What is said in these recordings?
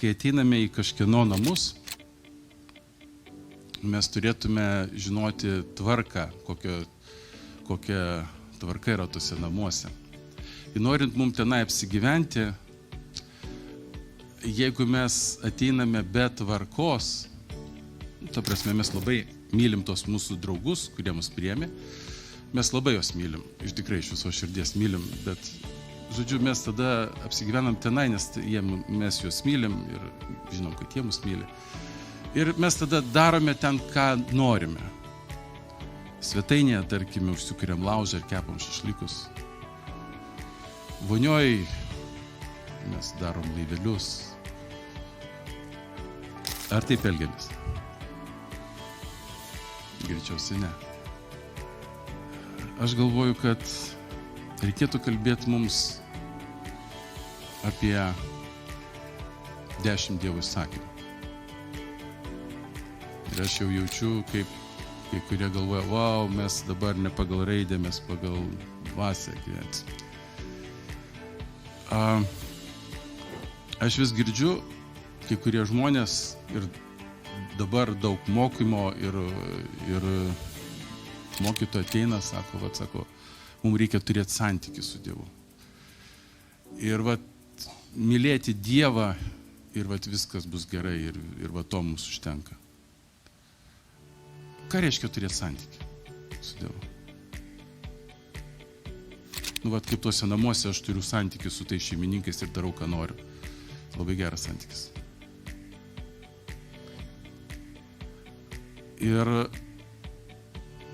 kai ateiname į kažkieno namus, mes turėtume žinoti tvarką, kokia tvarka yra tose namuose. Ir norint mums tenai apsigyventi, jeigu mes ateiname be tvarkos, ta prasme, mes labai mylim tos mūsų draugus, kurie mus priėmė, mes labai jos mylim, iš tikrai iš viso širdies mylim, bet, žodžiu, mes tada apsigyvenam tenai, nes mes juos mylim ir žinom, kad jie mus myli. Ir mes tada darome ten, ką norime. Svetainėje, tarkime, užsukuriam laužą ir kepam šašlykus. Vonioj mes darom laivelius. Ar taip elgiamės? Greičiausiai ne. Aš galvoju, kad reikėtų kalbėti mums apie 10 Dievo įsakymų. Ir aš jau jaučiu, kaip kai kurie galvoja, wow, mes dabar ne pagal raidę, mes pagal dvasią gyventi. Aš vis girdžiu, kai kurie žmonės ir dabar daug mokymo ir mokytojai ateina, sako, mums reikia turėti santykį su Dievu. Ir mylėti Dievą ir viskas bus gerai ir to mums užtenka. Ką reiškia turėti santykį su Dievu? Kaip tuose namuose aš turiu santykį su tais šeimininkais ir darau, ką noriu. Labai geras santykis. Ir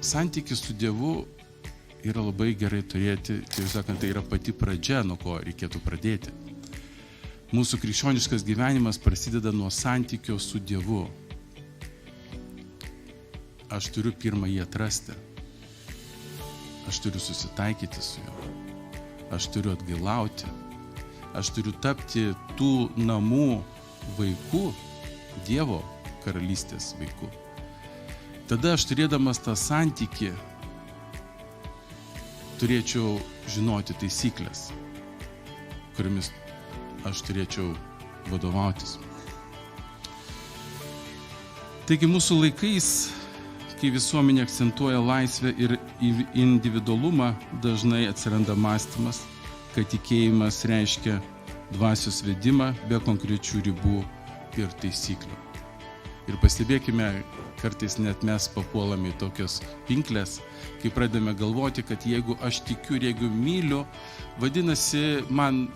santykis su Dievu yra labai gerai turėti, tai sakant, tai yra pati pradžia, nuo ko reikėtų pradėti. Mūsų krikščioniškas gyvenimas prasideda nuo santykio su Dievu. Aš turiu pirmą jį atrasti. Aš turiu susitaikyti su juo. Aš turiu atgailauti. Aš turiu tapti tų namų vaikų, Dievo karalystės vaikų. Tada aš turėdamas tą santykį turėčiau žinoti taisyklės, kuriamis aš turėčiau vadovautis. Taigi mūsų laikais, kai visuomenė akcentuoja laisvę ir individualumą, dažnai atsiranda mąstymas, kad tikėjimas reiškia dvasios vedimą be konkrečių ribų ir taisyklių. Ir pastebėkime, kartais net mes papuolame į tokios pinklės, kai pradame galvoti, kad jeigu aš tikiu ir jeigu myliu, vadinasi, man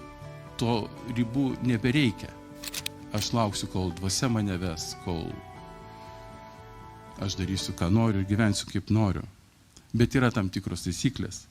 to ribų nebereikia. Aš lauksiu, kol dvasia mane ves, kol aš darysiu, ką noriu ir gyvensiu, kaip noriu. Bet yra tam tikros taisyklės.